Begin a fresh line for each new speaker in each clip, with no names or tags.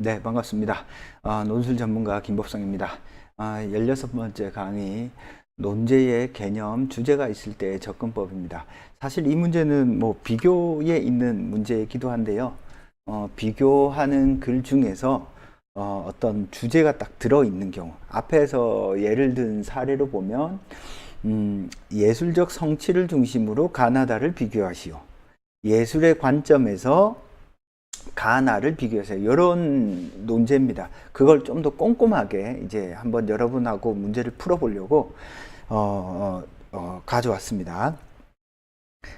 네, 반갑습니다. 논술 전문가 김법성입니다. 16번째 강의, 논제의 개념, 주제가 있을 때의 접근법입니다. 사실 이 문제는 뭐 비교에 있는 문제이기도 한데요. 비교하는 글 중에서 어떤 주제가 딱 들어있는 경우, 앞에서 예를 든 사례로 보면 예술적 성취를 중심으로 가나다를 비교하시오. 예술의 관점에서 가나를 비교해서 이런 논제입니다. 그걸 좀 더 꼼꼼하게 이제 한번 여러분하고 문제를 풀어보려고 가져왔습니다.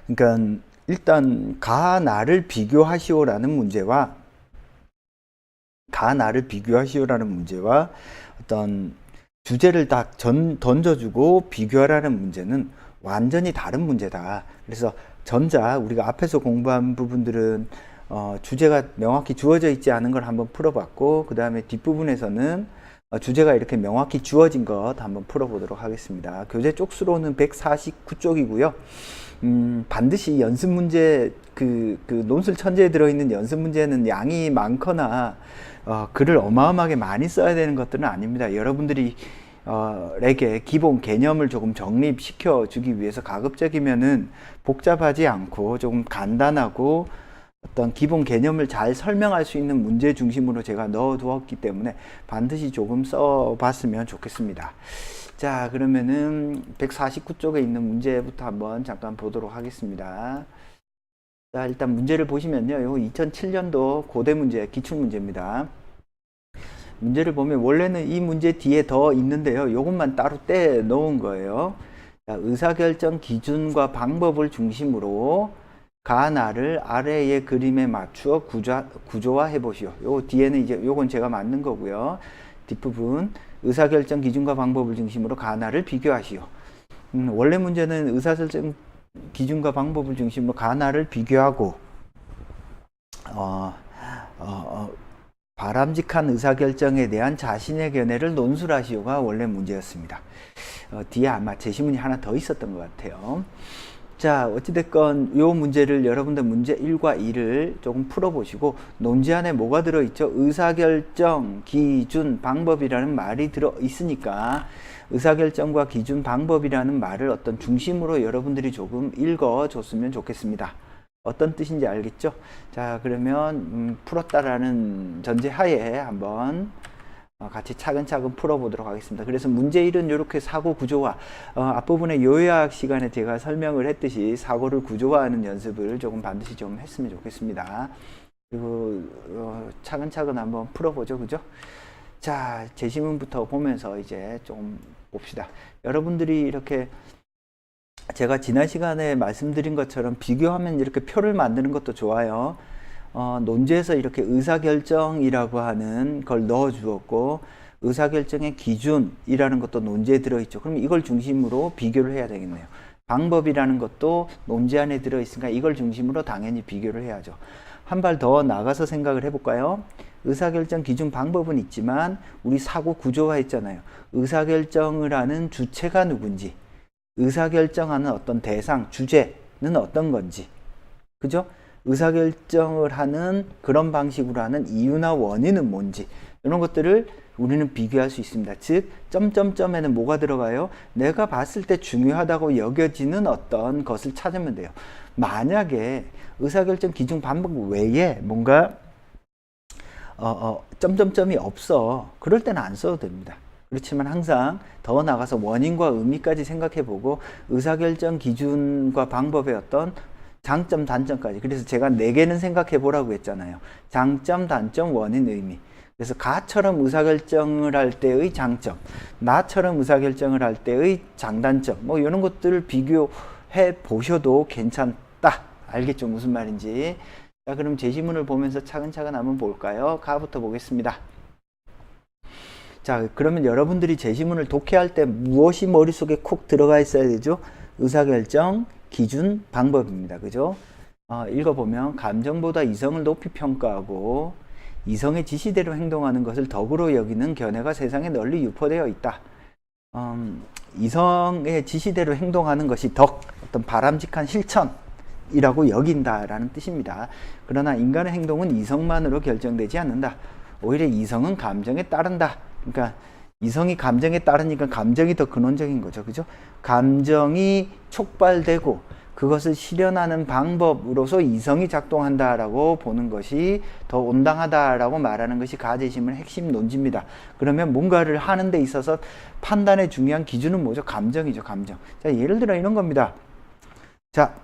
그러니까 일단 가나를 비교하시오라는 문제와 어떤 주제를 딱 던져주고 비교하라는 문제는 완전히 다른 문제다. 그래서 우리가 앞에서 공부한 부분들은 주제가 명확히 주어져 있지 않은 걸 한번 풀어봤고, 그 다음에 뒷부분에서는 주제가 이렇게 명확히 주어진 것 한번 풀어보도록 하겠습니다. 교재 쪽수로는 149쪽이고요. 반드시 연습 문제, 그 논술 천재에 들어있는 연습 문제는 양이 많거나 글을 어마어마하게 많이 써야 되는 것들은 아닙니다. 여러분들이 에게 기본 개념을 조금 정립시켜 주기 위해서 가급적이면은 복잡하지 않고 조금 간단하고 어떤 기본 개념을 잘 설명할 수 있는 문제 중심으로 제가 넣어 두었기 때문에 반드시 조금 써봤으면 좋겠습니다. 자, 그러면은 149쪽에 있는 문제부터 한번 잠깐 보도록 하겠습니다. 자, 일단 문제를 보시면요. 이거 2007년도 고대 문제, 기출문제입니다. 문제를 보면 원래는 이 문제 뒤에 더 있는데요. 이것만 따로 떼 놓은 거예요. 자, 의사결정 기준과 방법을 중심으로 가나를 아래의 그림에 맞추어 구조화해 보시오. 요 뒤에는 이제 요건 제가 만든 거고요. 뒷부분 의사결정 기준과 방법을 중심으로 가나를 비교하시오. 원래 문제는 의사결정 기준과 방법을 중심으로 가나를 비교하고 바람직한 의사결정에 대한 자신의 견해를 논술하시오가 원래 문제였습니다. 뒤에 아마 제시문이 하나 더 있었던 것 같아요. 자, 어찌됐건 이 문제를 여러분들 문제 1과 2를 조금 풀어보시고 논지 안에 뭐가 들어있죠? 의사결정, 기준, 방법이라는 말이 들어있으니까 의사결정과 기준, 방법이라는 말을 어떤 중심으로 여러분들이 조금 읽어줬으면 좋겠습니다. 어떤 뜻인지 알겠죠? 자, 그러면 풀었다라는 전제하에 한번 같이 차근차근 풀어보도록 하겠습니다. 그래서 문제 1은 이렇게 사고 구조화, 앞부분에 요약 시간에 제가 설명을 했듯이 사고를 구조화하는 연습을 조금 반드시 좀 했으면 좋겠습니다. 그리고 차근차근 한번 풀어보죠. 그죠? 자, 제시문부터 보면서 이제 좀 봅시다. 여러분들이 이렇게 제가 지난 시간에 말씀드린 것처럼 비교하면 이렇게 표를 만드는 것도 좋아요. 논제에서 이렇게 의사결정이라고 하는 걸 넣어 주었고 의사결정의 기준이라는 것도 논제에 들어있죠. 그럼 이걸 중심으로 비교를 해야 되겠네요. 방법이라는 것도 논제 안에 들어있으니까 이걸 중심으로 당연히 비교를 해야죠. 한 발 더 나가서 생각을 해볼까요? 의사결정 기준 방법은 있지만 우리 사고 구조화 했잖아요. 의사결정을 하는 주체가 누군지, 의사결정하는 어떤 대상, 주제는 어떤 건지, 그죠? 의사결정을 하는 그런 방식으로 하는 이유나 원인은 뭔지, 이런 것들을 우리는 비교할 수 있습니다. 즉, 점점점에는 뭐가 들어가요? 내가 봤을 때 중요하다고 여겨지는 어떤 것을 찾으면 돼요. 만약에 의사결정 기준 방법 외에 뭔가 점점점이 없어, 그럴 때는 안 써도 됩니다. 그렇지만 항상 더 나가서 원인과 의미까지 생각해보고 의사결정 기준과 방법의 어떤 장점, 단점까지. 그래서 제가 4개는 생각해 보라고 했잖아요. 장점, 단점, 원인, 의미. 그래서 가처럼 의사결정을 할 때의 장점, 나처럼 의사결정을 할 때의 장단점, 뭐 이런 것들을 비교해 보셔도 괜찮다. 알겠죠? 무슨 말인지. 자, 그럼 제시문을 보면서 차근차근 한번 볼까요? 가부터 보겠습니다. 자, 그러면 여러분들이 제시문을 독해할 때 무엇이 머릿속에 콕 들어가 있어야 되죠? 의사결정, 기준, 방법입니다. 그죠? 읽어보면 감정보다 이성을 높이 평가하고 이성의 지시대로 행동하는 것을 덕으로 여기는 견해가 세상에 널리 유포되어 있다. 이성의 지시대로 행동하는 것이 어떤 바람직한 실천이라고 여긴다라는 뜻입니다. 그러나 인간의 행동은 이성만으로 결정되지 않는다. 오히려 이성은 감정에 따른다. 그러니까 이성이 감정에 따르니까 감정이 더 근원적인 거죠. 그죠? 감정이 촉발되고 그것을 실현하는 방법으로서 이성이 작동한다라고 보는 것이 더 온당하다라고 말하는 것이 가제심의 핵심 논지입니다. 그러면 뭔가를 하는 데 있어서 판단의 중요한 기준은 뭐죠? 감정이죠. 감정. 자, 예를 들어 이런 겁니다. 자,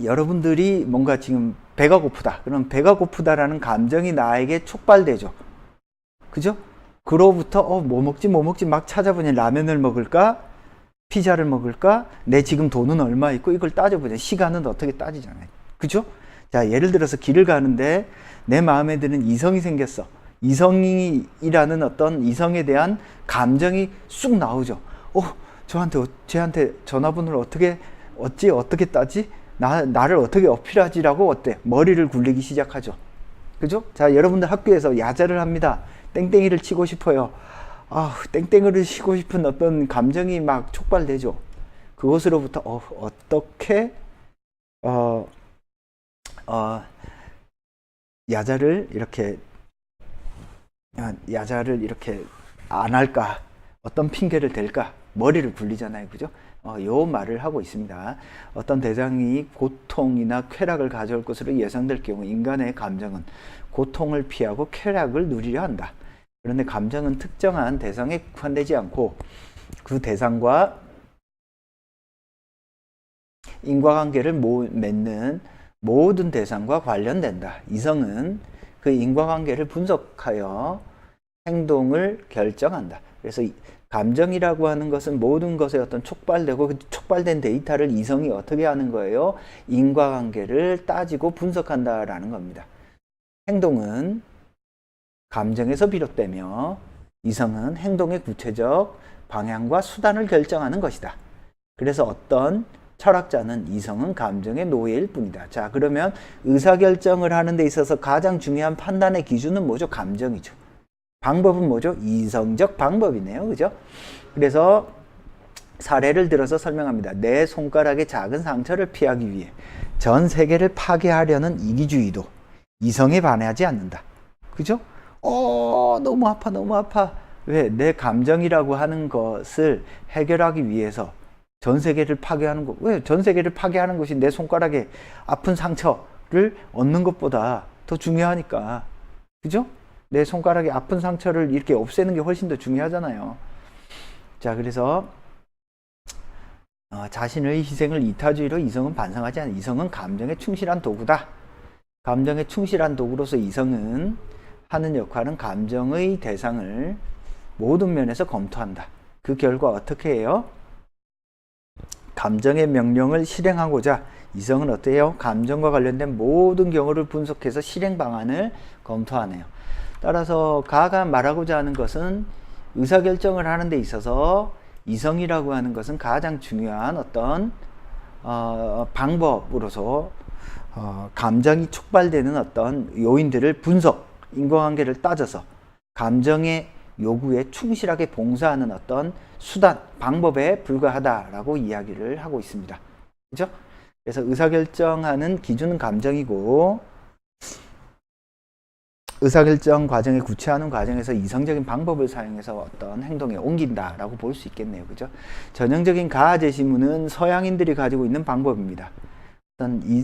여러분들이 뭔가 지금 배가 고프다. 그럼 배가 고프다라는 감정이 나에게 촉발되죠. 그죠? 그로부터 뭐 먹지 막 찾아보니 라면을 먹을까? 피자를 먹을까? 내 지금 돈은 얼마 있고 이걸 따져보자. 시간은 어떻게 따지잖아요. 그죠? 자, 예를 들어서 길을 가는데 내 마음에 드는 이성이 생겼어. 이성이라는 어떤 이성에 대한 감정이 쑥 나오죠. 쟤한테 전화번호를 어떻게 따지? 나를 어떻게 어필하지라고 어때? 머리를 굴리기 시작하죠. 그죠? 자, 여러분들 학교에서 야자를 합니다. 땡땡이를 치고 싶어요. 땡땡이를 치고 싶은 어떤 감정이 막 촉발되죠. 그것으로부터 어떻게 야자를 이렇게 안 할까? 어떤 핑계를 댈까? 머리를 굴리잖아요. 그죠? 요 말을 하고 있습니다. 어떤 대상이 고통이나 쾌락을 가져올 것으로 예상될 경우 인간의 감정은 고통을 피하고 쾌락을 누리려 한다. 그런데 감정은 특정한 대상에 국한되지 않고 그 대상과 인과관계를 맺는 모든 대상과 관련된다. 이성은 그 인과관계를 분석하여 행동을 결정한다. 그래서 감정이라고 하는 것은 모든 것에 어떤 촉발되고 그 촉발된 데이터를 이성이 어떻게 하는 거예요? 인과관계를 따지고 분석한다라는 겁니다. 행동은 감정에서 비롯되며 이성은 행동의 구체적 방향과 수단을 결정하는 것이다. 그래서 어떤 철학자는 이성은 감정의 노예일 뿐이다. 자, 그러면 의사결정을 하는 데 있어서 가장 중요한 판단의 기준은 뭐죠? 감정이죠. 방법은 뭐죠? 이성적 방법이네요. 그죠? 그래서 사례를 들어서 설명합니다. 내 손가락의 작은 상처를 피하기 위해 전 세계를 파괴하려는 이기주의도 이성에 반해하지 않는다. 그죠? 너무 아파. 왜? 내 감정이라고 하는 것을 해결하기 위해서 전 세계를 파괴하는 거. 왜? 전 세계를 파괴하는 것이 내 손가락에 아픈 상처를 얻는 것보다 더 중요하니까. 그죠? 내 손가락에 아픈 상처를 이렇게 없애는 게 훨씬 더 중요하잖아요. 자, 그래서 자신의 희생을 이타주의로 이성은 반성하지 않아. 이성은 감정에 충실한 도구다. 감정에 충실한 도구로서 이성은 하는 역할은 감정의 대상을 모든 면에서 검토한다. 그 결과 어떻게 해요? 감정의 명령을 실행하고자 이성은 어때요? 감정과 관련된 모든 경우를 분석해서 실행 방안을 검토하네요. 따라서 가가 말하고자 하는 것은 의사결정을 하는 데 있어서 이성이라고 하는 것은 가장 중요한 어떤 방법으로서 감정이 촉발되는 어떤 요인들을 분석, 인과관계를 따져서 감정의 요구에 충실하게 봉사하는 어떤 수단, 방법에 불과하다라고 이야기를 하고 있습니다. 그죠? 그래서 의사결정하는 기준은 감정이고 의사결정 과정에 구체하는 과정에서 이성적인 방법을 사용해서 어떤 행동에 옮긴다라고 볼 수 있겠네요. 그죠? 전형적인 가하 제시문은 서양인들이 가지고 있는 방법입니다.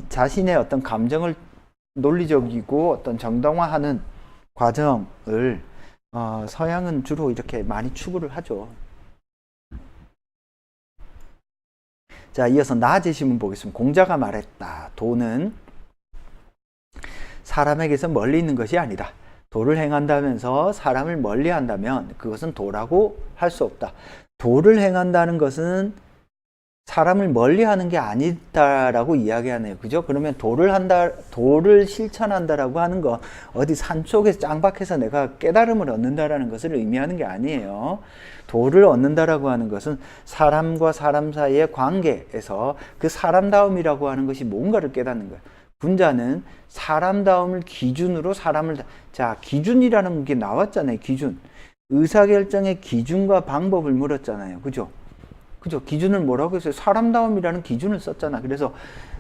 자신의 어떤 감정을 논리적이고 어떤 정당화하는 과정을 서양은 주로 이렇게 많이 추구를 하죠. 자, 이어서 나 제시문 보겠습니다. 공자가 말했다. 도는 사람에게서 멀리 있는 것이 아니다. 도를 행한다면서 사람을 멀리 한다면 그것은 도라고 할 수 없다. 도를 행한다는 것은 사람을 멀리 하는 게 아니다라고 이야기하네요. 그죠? 그러면 도를 실천한다라고 하는 거 어디 산속에서 짱박해서 내가 깨달음을 얻는다라는 것을 의미하는 게 아니에요. 도를 얻는다라고 하는 것은 사람과 사람 사이의 관계에서 그 사람다움이라고 하는 것이 뭔가를 깨닫는 거예요. 군자는 사람다움을 기준으로 자, 기준이라는 게 나왔잖아요. 기준. 의사결정의 기준과 방법을 물었잖아요. 그죠? 그죠? 기준을 뭐라고 했어요? 사람다움이라는 기준을 썼잖아. 그래서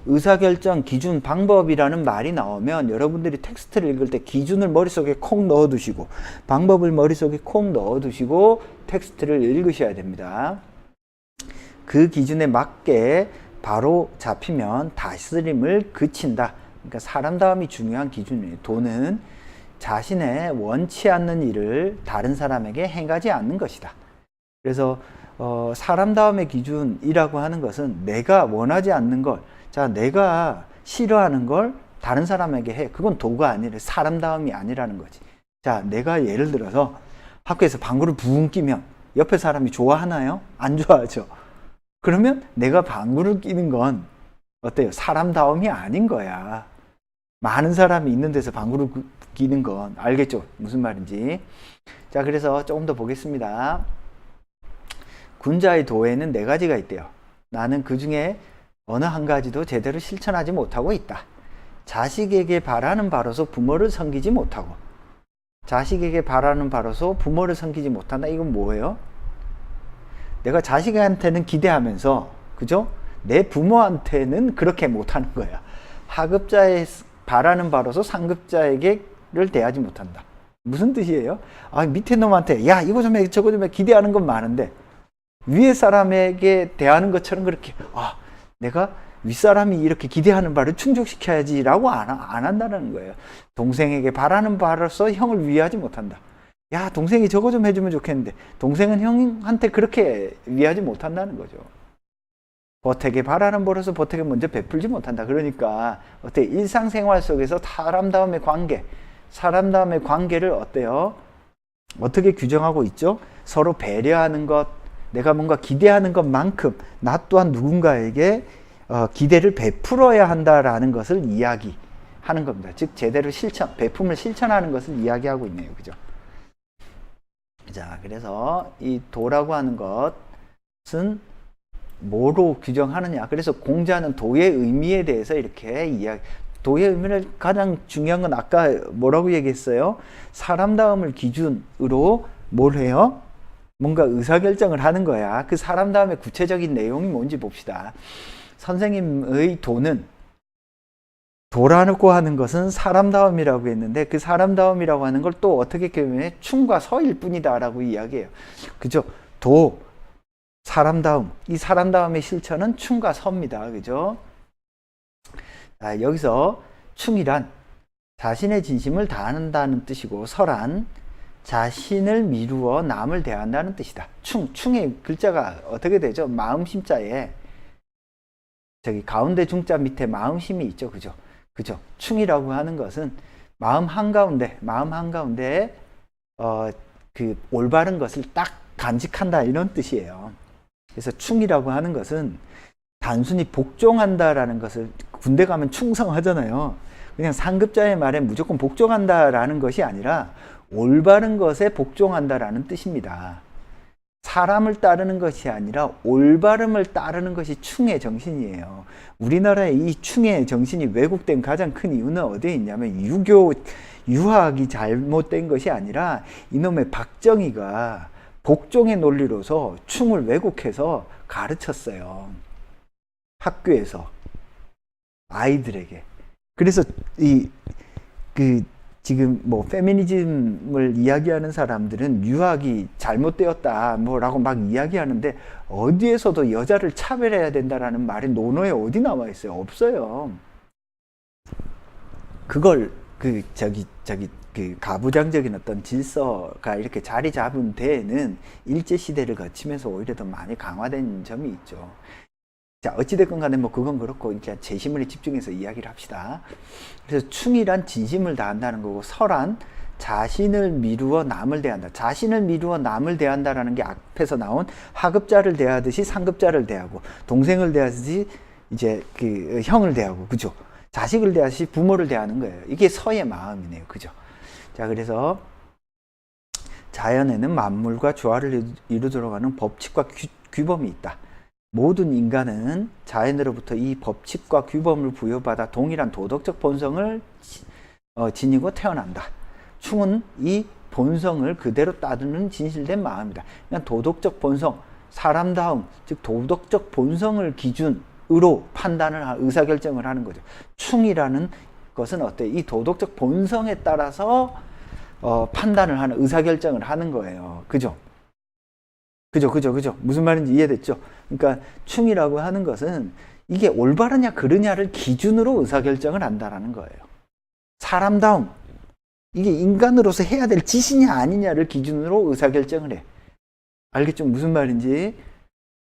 의사결정, 기준, 방법이라는 말이 나오면 여러분들이 텍스트를 읽을 때 기준을 머릿속에 콕 넣어두시고 방법을 머릿속에 콕 넣어두시고 텍스트를 읽으셔야 됩니다. 그 기준에 맞게 바로 잡히면 다스림을 그친다. 그러니까 사람다움이 중요한 기준이에요. 도는 자신의 원치 않는 일을 다른 사람에게 행하지 않는 것이다. 그래서 사람다움의 기준이라고 하는 것은 내가 원하지 않는 걸, 자, 내가 싫어하는 걸 다른 사람에게 해. 그건 도가 아니라 사람다움이 아니라는 거지. 자, 내가 예를 들어서 학교에서 방구를 붕 끼면 옆에 사람이 좋아하나요? 안 좋아하죠. 그러면 내가 방구를 끼는 건 어때요? 사람다움이 아닌 거야. 많은 사람이 있는 데서 방구를 끼는 건 알겠죠? 무슨 말인지. 자, 그래서 조금 더 보겠습니다. 군자의 도에는 4가지가 있대요. 나는 그 중에 어느 한 가지도 제대로 실천하지 못하고 있다. 자식에게 바라는 바로서 부모를 섬기지 못하고, 자식에게 바라는 바로서 부모를 섬기지 못한다. 이건 뭐예요? 내가 자식한테는 기대하면서, 그죠? 내 부모한테는 그렇게 못하는 거야. 하급자의 바라는 바로서 상급자에게를 대하지 못한다. 무슨 뜻이에요? 아, 밑에 놈한테 야 이거 좀 해 저거 좀 해 기대하는 건 많은데 위에 사람에게 대하는 것처럼 그렇게 내가 윗사람이 이렇게 기대하는 바를 충족시켜야지 라고 안 한다는 거예요. 동생에게 바라는 바로서 형을 위하지 못한다. 야, 동생이 저거 좀 해주면 좋겠는데 동생은 형한테 그렇게 위하지 못한다는 거죠. 보택에 바라는 바로서 보택에 먼저 베풀지 못한다. 그러니까 어때? 일상생활 속에서 사람다움의 관계, 사람다움의 관계를 어때요? 어떻게 규정하고 있죠? 서로 배려하는 것, 내가 뭔가 기대하는 것만큼 나 또한 누군가에게 기대를 베풀어야 한다라는 것을 이야기하는 겁니다. 즉 제대로 베품을 실천하는 것을 이야기하고 있네요. 그죠? 자, 그래서 이 도라고 하는 것은 뭐로 규정하느냐? 그래서 공자는 도의 의미에 대해서 이렇게 도의 의미를 가장 중요한 건 아까 뭐라고 얘기했어요? 사람다움을 기준으로 뭘 해요? 뭔가 의사결정을 하는 거야. 그 사람다움의 구체적인 내용이 뭔지 봅시다. 선생님의 도는, 도라고 하는 것은 사람다움이라고 했는데 그 사람다움이라고 하는 걸 또 어떻게 표현해? 충과 서일 뿐이다 라고 이야기해요. 그죠? 도, 사람다움, 이 사람다움의 실천은 충과 서입니다. 그죠? 자, 여기서 충이란 자신의 진심을 다한다는 뜻이고 서란 자신을 미루어 남을 대한다는 뜻이다. 충의 글자가 어떻게 되죠? 마음심자에 저기 가운데 중자 밑에 마음심이 있죠. 그죠? 그죠? 충이라고 하는 것은 마음 한가운데 그 올바른 것을 딱 간직한다 이런 뜻이에요. 그래서 충이라고 하는 것은 단순히 복종한다라는 것을, 군대 가면 충성하잖아요. 그냥 상급자의 말에 무조건 복종한다라는 것이 아니라 올바른 것에 복종한다라는 뜻입니다. 사람을 따르는 것이 아니라 올바름을 따르는 것이 충의 정신이에요. 우리나라의 이 충의 정신이 왜곡된 가장 큰 이유는 어디에 있냐면 유학이 잘못된 것이 아니라 이놈의 박정희가 복종의 논리로서 충을 왜곡해서 가르쳤어요. 학교에서 아이들에게. 그래서 지금 뭐 페미니즘을 이야기하는 사람들은 유학이 잘못되었다 뭐라고 막 이야기하는데 어디에서도 여자를 차별해야 된다라는 말이 논어에 어디 나와 있어요? 없어요. 그걸 그 가부장적인 어떤 질서가 이렇게 자리 잡은 데에는 일제시대를 거치면서 오히려 더 많이 강화된 점이 있죠. 자, 어찌됐건 간에 뭐 그건 그렇고 이제 재심을 집중해서 이야기를 합시다. 그래서 충이란 진심을 다한다는 거고 서란 자신을 미루어 남을 대한다. 자신을 미루어 남을 대한다라는 게 앞에서 나온 하급자를 대하듯이 상급자를 대하고 동생을 대하듯이 이제 그 형을 대하고 그죠? 자식을 대하듯이 부모를 대하는 거예요. 이게 서의 마음이네요. 그죠? 자, 그래서 자연에는 만물과 조화를 이루도록 하는 법칙과 규범이 있다. 모든 인간은 자연으로부터 이 법칙과 규범을 부여받아 동일한 도덕적 본성을 지니고 태어난다. 충은 이 본성을 그대로 따르는 진실된 마음이다. 그냥 도덕적 본성, 사람다움, 즉 도덕적 본성을 기준으로 판단을 의사결정을 하는 거죠. 충이라는 것은 어때? 이 도덕적 본성에 따라서 판단을 하는 의사결정을 하는 거예요. 그죠? 그죠? 무슨 말인지 이해됐죠? 그러니까 충이라고 하는 것은 이게 올바르냐 그르냐를 기준으로 의사결정을 한다라는 거예요. 사람다움, 이게 인간으로서 해야 될 짓이냐 아니냐를 기준으로 의사결정을 해. 알겠죠? 무슨 말인지.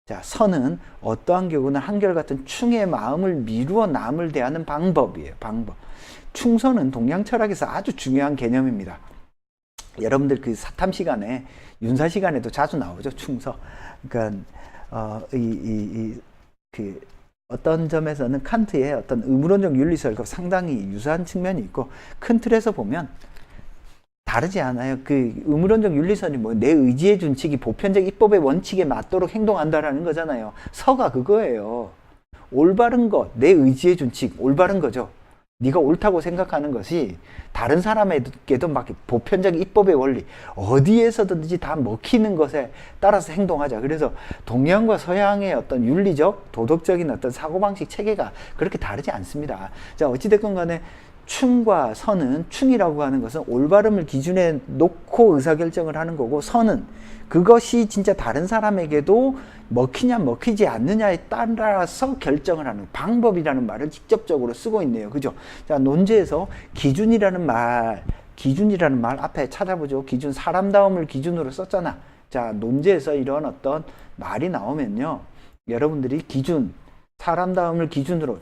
자, 선은 어떠한 경우는 한결같은 충의 마음을 미루어 남을 대하는 방법이에요. 방법. 충선은 동양 철학에서 아주 중요한 개념입니다. 여러분들 그 사탐 시간에, 윤사 시간에도 자주 나오죠. 충서. 그러니까 그 어떤 점에서는 칸트의 어떤 의무론적 윤리설과 상당히 유사한 측면이 있고, 큰 틀에서 보면 다르지 않아요. 그 의무론적 윤리설이 뭐 내 의지의 준칙이 보편적 입법의 원칙에 맞도록 행동한다라는 거잖아요. 서가 그거예요. 올바른 것, 내 의지의 준칙, 올바른 거죠. 네가 옳다고 생각하는 것이 다른 사람에게도 막 보편적 입법의 원리, 어디에서든지 다 먹히는 것에 따라서 행동하자. 그래서 동양과 서양의 어떤 윤리적, 도덕적인 어떤 사고방식 체계가 그렇게 다르지 않습니다. 자, 어찌됐건 간에 충과 선은, 충이라고 하는 것은 올바름을 기준에 놓고 의사결정을 하는 거고, 선은 그것이 진짜 다른 사람에게도 먹히냐 먹히지 않느냐에 따라서 결정을 하는 방법이라는 말을 직접적으로 쓰고 있네요. 그죠? 자, 논제에서 기준이라는 말 앞에 찾아보죠. 기준, 사람다움을 기준으로 썼잖아. 자, 논제에서 이런 어떤 말이 나오면요, 여러분들이 기준, 사람다움을 기준으로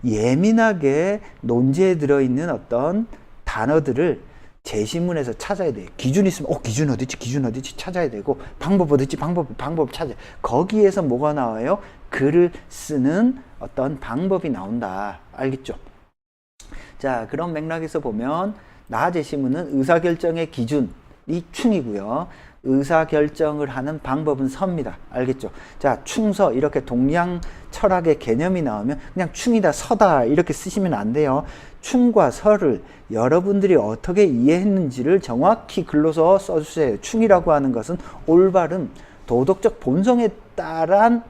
예민하게 논제에 들어있는 어떤 단어들을 제시문에서 찾아야 돼요. 기준 있으면 기준 어디지 찾아야 되고, 방법 어디지 방법 찾아야 돼. 거기에서 뭐가 나와요? 글을 쓰는 어떤 방법이 나온다. 알겠죠? 자, 그런 맥락에서 보면 나 제시문은 의사결정의 기준이 충이고요, 의사결정을 하는 방법은 서입니다. 알겠죠? 자, 충서, 이렇게 동양 철학의 개념이 나오면 그냥 충이다, 서다 이렇게 쓰시면 안 돼요. 충과 서를 여러분들이 어떻게 이해했는지를 정확히 글로서 써주세요. 충이라고 하는 것은 올바름, 도덕적 본성에 따른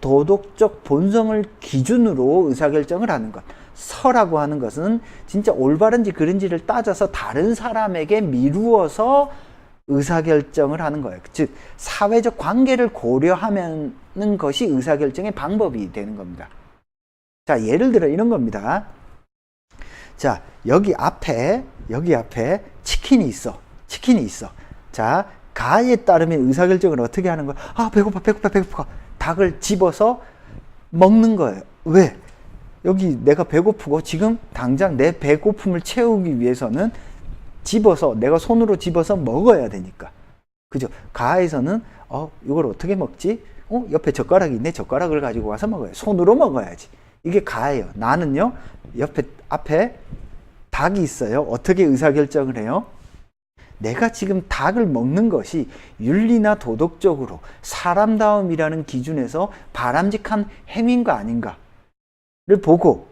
도덕적 본성을 기준으로 의사결정을 하는 것. 서라고 하는 것은 진짜 올바른지 그른지를 따져서 다른 사람에게 미루어서 의사결정을 하는 거예요. 즉, 사회적 관계를 고려하는 것이 의사결정의 방법이 되는 겁니다. 자, 예를 들어 이런 겁니다. 자, 여기 앞에 치킨이 있어. 자, 가에 따르면 의사결정을 어떻게 하는 거야? 아, 배고파. 닭을 집어서 먹는 거예요. 왜? 여기 내가 배고프고 지금 당장 내 배고픔을 채우기 위해서는 집어서, 내가 손으로 집어서 먹어야 되니까. 그죠? 가에서는 이걸 어떻게 먹지? 옆에 젓가락이 있네. 젓가락을 가지고 와서 먹어요. 손으로 먹어야지. 이게 가예요. 나는요, 앞에 닭이 있어요. 어떻게 의사결정을 해요? 내가 지금 닭을 먹는 것이 윤리나 도덕적으로 사람다움이라는 기준에서 바람직한 행위인가 아닌가를 보고,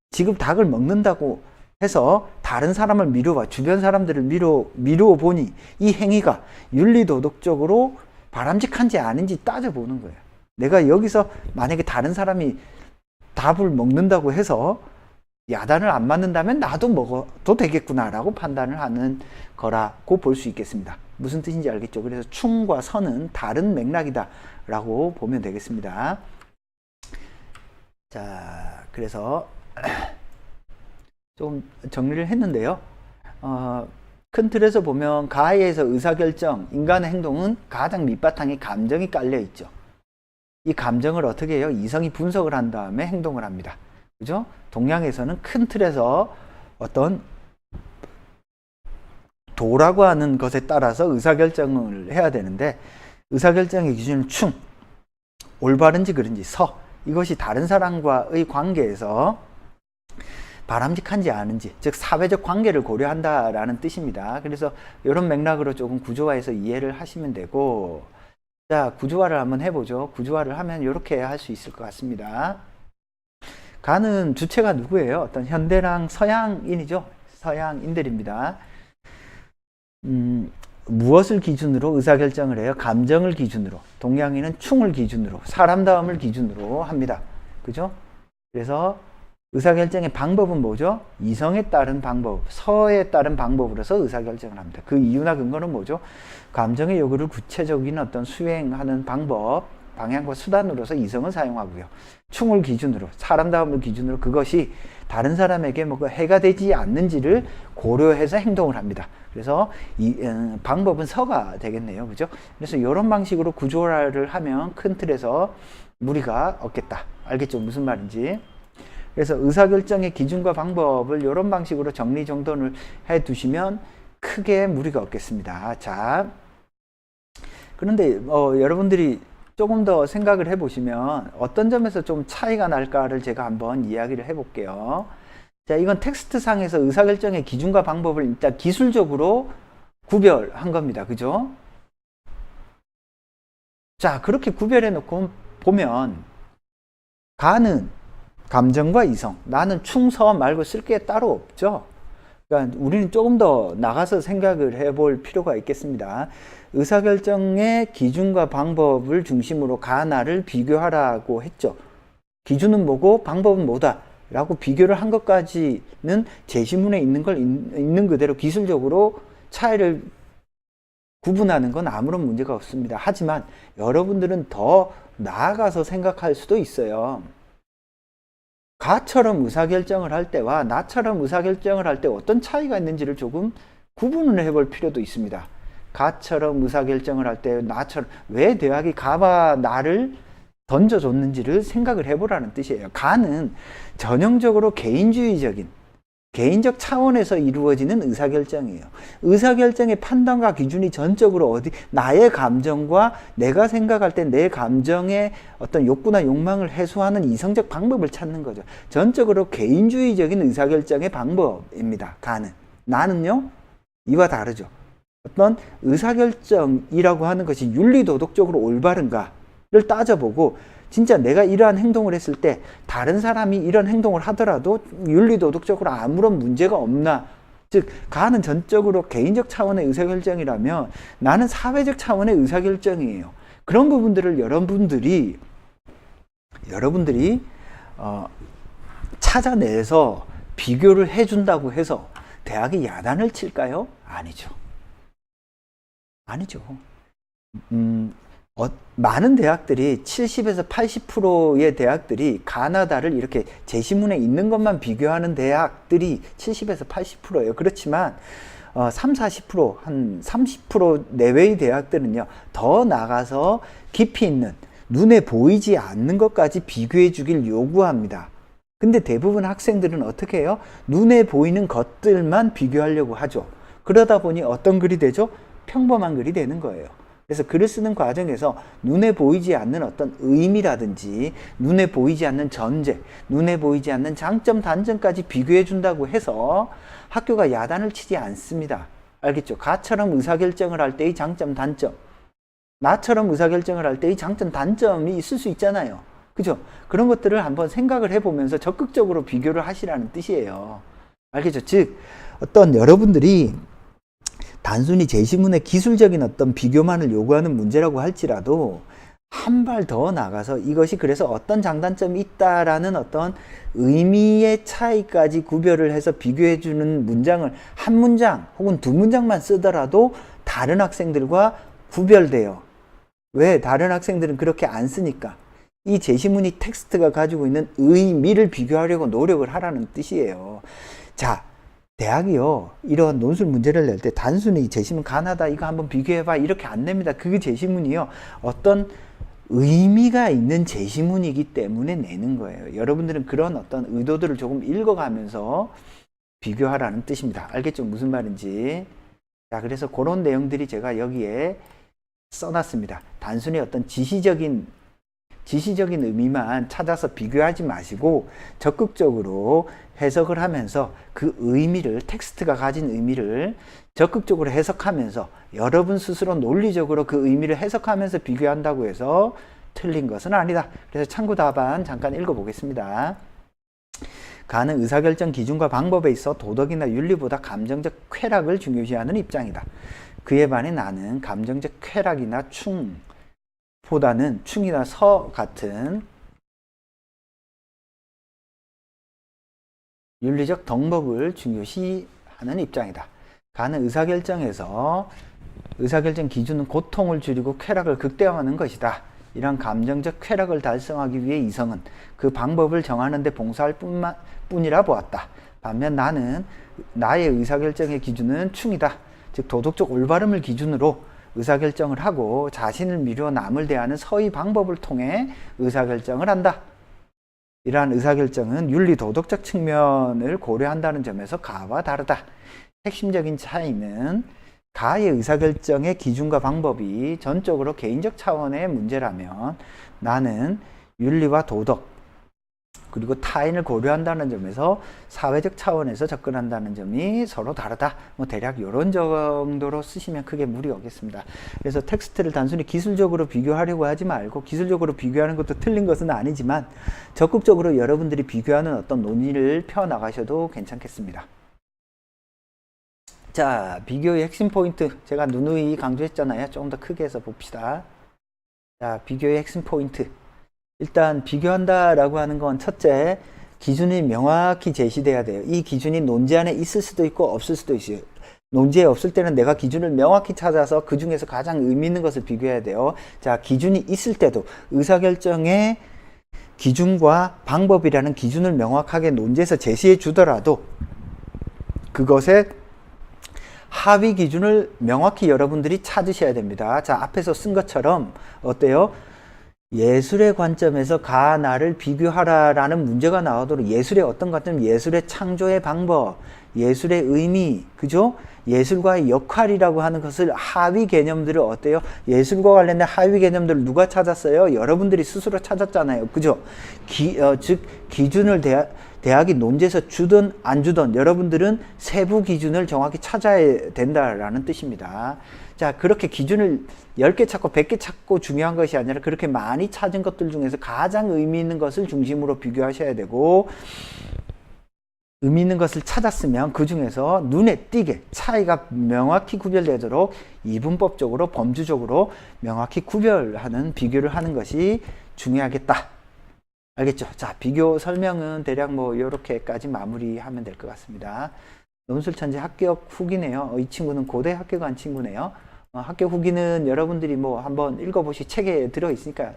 지금 닭을 먹는다고 해서 다른 사람을 미루어, 주변 사람들을 미루어 보니 이 행위가 윤리 도덕적으로 바람직한지 아닌지 따져보는 거예요. 내가 여기서 만약에 다른 사람이 닭을 먹는다고 해서 야단을 안 맞는다면 나도 먹어도 되겠구나라고 판단을 하는 거라고 볼 수 있겠습니다. 무슨 뜻인지 알겠죠? 그래서 충과 선은 다른 맥락이다 라고 보면 되겠습니다. 자, 그래서 좀 정리를 했는데요. 큰 틀에서 보면 가해에서 의사결정, 인간의 행동은 가장 밑바탕에 감정이 깔려 있죠. 이 감정을 어떻게 해요? 이성이 분석을 한 다음에 행동을 합니다. 그죠? 동양에서는 큰 틀에서 어떤 도라고 하는 것에 따라서 의사결정을 해야 되는데, 의사결정의 기준은 충, 올바른지 그른지 서, 이것이 다른 사람과의 관계에서 바람직한지 아닌지, 즉 사회적 관계를 고려한다라는 뜻입니다. 그래서 이런 맥락으로 조금 구조화해서 이해를 하시면 되고, 자, 구조화를 한번 해보죠. 구조화를 하면 이렇게 할 수 있을 것 같습니다. 가는 주체가 누구예요? 어떤 현대랑 서양인이죠. 서양인들입니다. 무엇을 기준으로 의사결정을 해요? 감정을 기준으로. 동양인은 충을 기준으로, 사람다움을 기준으로 합니다. 그죠? 그래서 의사결정의 방법은 뭐죠? 이성에 따른 방법, 서에 따른 방법으로서 의사결정을 합니다. 그 이유나 근거는 뭐죠? 감정의 요구를 구체적인 어떤 수행하는 방법, 방향과 수단으로서 이성을 사용하고요. 충을 기준으로, 사람다움을 기준으로 그것이 다른 사람에게 뭐 해가 되지 않는지를 고려해서 행동을 합니다. 그래서 이 방법은 서가 되겠네요. 그죠? 그래서 이런 방식으로 구조화를 하면 큰 틀에서 무리가 없겠다. 알겠죠? 무슨 말인지. 그래서 의사결정의 기준과 방법을 이런 방식으로 정리정돈을 해 두시면 크게 무리가 없겠습니다. 자, 그런데 여러분들이 조금 더 생각을 해보시면 어떤 점에서 좀 차이가 날까를 제가 한번 이야기를 해볼게요. 자, 이건 텍스트상에서 의사결정의 기준과 방법을 일단 기술적으로 구별한 겁니다. 그죠? 자, 그렇게 구별해 놓고 보면 가는 감정과 이성, 나는 충서 말고 쓸 게 따로 없죠. 그러니까 우리는 조금 더 나가서 생각을 해볼 필요가 있겠습니다. 의사결정의 기준과 방법을 중심으로 가나를 비교하라고 했죠. 기준은 뭐고 방법은 뭐다 라고 비교를 한 것까지는 제시문에 있는 걸 있는 그대로 기술적으로 차이를 구분하는 건 아무런 문제가 없습니다. 하지만 여러분들은 더 나아가서 생각할 수도 있어요. 가처럼 의사결정을 할 때와 나처럼 의사결정을 할 때 어떤 차이가 있는지를 조금 구분을 해볼 필요도 있습니다. 가처럼 의사결정을 할 때 나처럼 왜 대학이 가와 나를 던져줬는지를 생각을 해보라는 뜻이에요. 가는 전형적으로 개인주의적인 개인적 차원에서 이루어지는 의사결정이에요. 의사결정의 판단과 기준이 전적으로 나의 감정과 내가 생각할 때 내 감정의 어떤 욕구나 욕망을 해소하는 이성적 방법을 찾는 거죠. 전적으로 개인주의적인 의사결정의 방법입니다. 가는. 나는요, 이와 다르죠. 어떤 의사결정이라고 하는 것이 윤리도덕적으로 올바른가를 따져보고 진짜 내가 이러한 행동을 했을 때 다른 사람이 이런 행동을 하더라도 윤리도덕적으로 아무런 문제가 없나. 즉 가는 전적으로 개인적 차원의 의사결정이라면 나는 사회적 차원의 의사결정이에요. 그런 부분들을 여러분들이 찾아내서 비교를 해준다고 해서 대학이 야단을 칠까요? 아니죠. 아니죠. 많은 대학들이 70에서 80%의 대학들이 가나다를 이렇게 제시문에 있는 것만 비교하는 대학들이 70에서 80%예요. 그렇지만 30, 40%, 한 30% 내외의 대학들은요, 더 나가서 깊이 있는 눈에 보이지 않는 것까지 비교해 주길 요구합니다. 근데 대부분 학생들은 어떻게 해요? 눈에 보이는 것들만 비교하려고 하죠. 그러다 보니 어떤 글이 되죠? 평범한 글이 되는 거예요. 그래서 글을 쓰는 과정에서 눈에 보이지 않는 어떤 의미라든지 눈에 보이지 않는 전제, 눈에 보이지 않는 장점, 단점까지 비교해 준다고 해서 학교가 야단을 치지 않습니다. 알겠죠? 가처럼 의사결정을 할 때의 장점, 단점, 나처럼 의사결정을 할 때의 장점, 단점이 있을 수 있잖아요. 그죠? 그런 것들을 한번 생각을 해보면서 적극적으로 비교를 하시라는 뜻이에요. 알겠죠? 즉 어떤 여러분들이 단순히 제시문의 기술적인 어떤 비교만을 요구하는 문제라고 할지라도 한 발 더 나가서 이것이 그래서 어떤 장단점이 있다라는 어떤 의미의 차이까지 구별을 해서 비교해 주는 문장을 한 문장 혹은 두 문장만 쓰더라도 다른 학생들과 구별돼요. 왜? 다른 학생들은 그렇게 안 쓰니까. 이 제시문이 텍스트가 가지고 있는 의미를 비교하려고 노력을 하라는 뜻이에요. 자, 대학이요, 이런 논술 문제를 낼 때 단순히 제시문 가나다 이거 한번 비교해봐 이렇게 안 냅니다. 그 제시문이요, 어떤 의미가 있는 제시문이기 때문에 내는 거예요. 여러분들은 그런 어떤 의도들을 조금 읽어가면서 비교하라는 뜻입니다. 알겠죠? 무슨 말인지. 자, 그래서 그런 내용들이 제가 여기에 써놨습니다. 단순히 어떤 지시적인 의미만 찾아서 비교하지 마시고 적극적으로 해석을 하면서 그 의미를, 텍스트가 가진 의미를 적극적으로 해석하면서 여러분 스스로 논리적으로 그 의미를 해석하면서 비교한다고 해서 틀린 것은 아니다. 그래서 참고 답안 잠깐 읽어보겠습니다. 가는 의사결정 기준과 방법에 있어 도덕이나 윤리보다 감정적 쾌락을 중요시하는 입장이다. 그에 반해 나는 감정적 쾌락이나 충보다는 충이나 서 같은 윤리적 덕목을 중요시하는 입장이다. 가는 의사결정 기준은 고통을 줄이고 쾌락을 극대화하는 것이다. 이런 감정적 쾌락을 달성하기 위해 이성은 그 방법을 정하는 데 봉사할 뿐이라 보았다. 반면 나는 나의 의사결정의 기준은 충이다. 즉 도덕적 올바름을 기준으로 의사결정을 하고 자신을 미루어 남을 대하는 서의 방법을 통해 의사결정을 한다. 이러한 의사결정은 윤리 도덕적 측면을 고려한다는 점에서 가와 다르다. 핵심적인 차이는 가의 의사결정의 기준과 방법이 전적으로 개인적 차원의 문제라면 나는 윤리와 도덕 그리고 타인을 고려한다는 점에서 사회적 차원에서 접근한다는 점이 서로 다르다. 대략 이런 정도로 쓰시면 크게 무리 없겠습니다. 그래서 텍스트를 단순히 기술적으로 비교하려고 하지 말고, 기술적으로 비교하는 것도 틀린 것은 아니지만 적극적으로 여러분들이 비교하는 어떤 논의를 펴나가셔도 괜찮겠습니다. 자, 비교의 핵심 포인트, 제가 누누이 강조했잖아요. 조금 더 크게 해서 봅시다. 자, 비교의 핵심 포인트. 일단 비교한다라고 하는 건 첫째, 기준이 명확히 제시돼야 돼요. 이 기준이 논지 안에 있을 수도 있고 없을 수도 있어요. 논지에 없을 때는 내가 기준을 명확히 찾아서 그 중에서 가장 의미 있는 것을 비교해야 돼요. 자, 기준이 있을 때도 의사결정의 기준과 방법이라는 기준을 명확하게 논지에서 제시해 주더라도 그것의 하위 기준을 명확히 여러분들이 찾으셔야 됩니다. 자, 앞에서 쓴 것처럼 어때요? 예술의 관점에서 가, 나를 비교하라라는 문제가 나오도록 예술의 어떤 관점, 예술의 창조의 방법, 예술의 의미, 그죠? 예술과의 역할이라고 하는 것을 하위 개념들을 어때요? 예술과 관련된 하위 개념들을 누가 찾았어요? 여러분들이 스스로 찾았잖아요. 그죠? 즉 기준을 대학이 논지에서 주든 안 주든 여러분들은 세부 기준을 정확히 찾아야 된다라는 뜻입니다. 자, 그렇게 기준을 10개 찾고 100개 찾고 중요한 것이 아니라 그렇게 많이 찾은 것들 중에서 가장 의미 있는 것을 중심으로 비교하셔야 되고, 의미 있는 것을 찾았으면 그 중에서 눈에 띄게 차이가 명확히 구별되도록 이분법적으로 범주적으로 명확히 구별하는 비교를 하는 것이 중요하겠다. 알겠죠? 자, 비교 설명은 대략 이렇게까지 마무리하면 될 것 같습니다. 논술천재 합격 후기네요. 이 친구는 고대 합격한 친구네요. 합격 후기는 여러분들이 한번 읽어보시, 책에 들어있으니까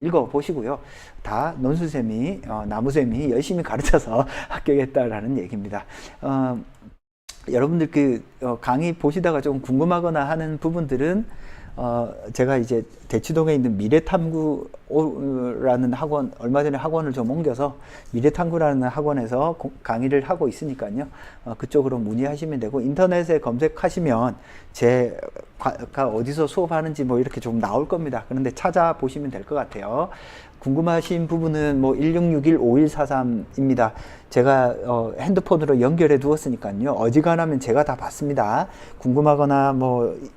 읽어보시고요. 다 논술쌤이, 나무쌤이 열심히 가르쳐서 합격했다라는 얘기입니다. 여러분들 강의 보시다가 좀 궁금하거나 하는 부분들은 제가 이제 대치동에 있는 미래탐구라는 학원, 얼마 전에 학원을 좀 옮겨서 미래탐구라는 학원에서 강의를 하고 있으니까요. 그쪽으로 문의하시면 되고, 인터넷에 검색하시면 제가 어디서 수업하는지 이렇게 좀 나올 겁니다. 그런데 찾아보시면 될 것 같아요. 궁금하신 부분은 1661-5143입니다. 제가 핸드폰으로 연결해 두었으니까요. 어지간하면 제가 다 받습니다. 궁금하거나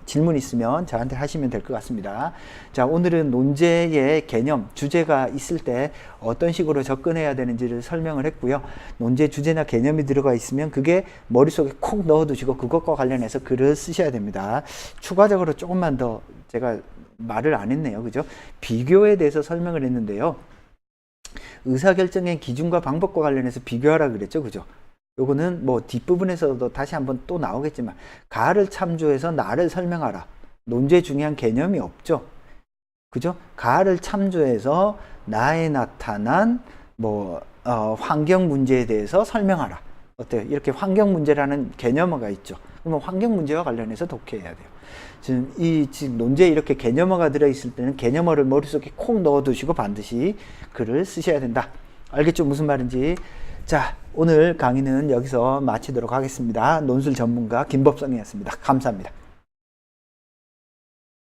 질문 있으면 저한테 하시면 될 것 같습니다. 자, 오늘은 논제의 개념, 주제가 있을 때 어떤 식으로 접근해야 되는지를 설명을 했고요. 논제 주제나 개념이 들어가 있으면 그게 머릿속에 콕 넣어두시고 그것과 관련해서 글을 쓰셔야 됩니다. 추가적으로 조금만 더 제가 말을 안 했네요. 그죠? 비교에 대해서 설명을 했는데요. 의사결정의 기준과 방법과 관련해서 비교하라 그랬죠. 그죠? 요거는 뒷부분에서도 다시 한번 또 나오겠지만, 가를 참조해서 나를 설명하라. 논제에 중요한 개념이 없죠. 그죠? 가를 참조해서 나에 나타난 환경 문제에 대해서 설명하라. 어때요? 이렇게 환경 문제라는 개념어가 있죠. 그러면 환경 문제와 관련해서 독해해야 돼요. 지금 논제에 이렇게 개념어가 들어있을 때는 개념어를 머릿속에 콕 넣어두시고 반드시 글을 쓰셔야 된다. 알겠죠? 무슨 말인지. 자, 오늘 강의는 여기서 마치도록 하겠습니다. 논술 전문가 김법성이었습니다. 감사합니다.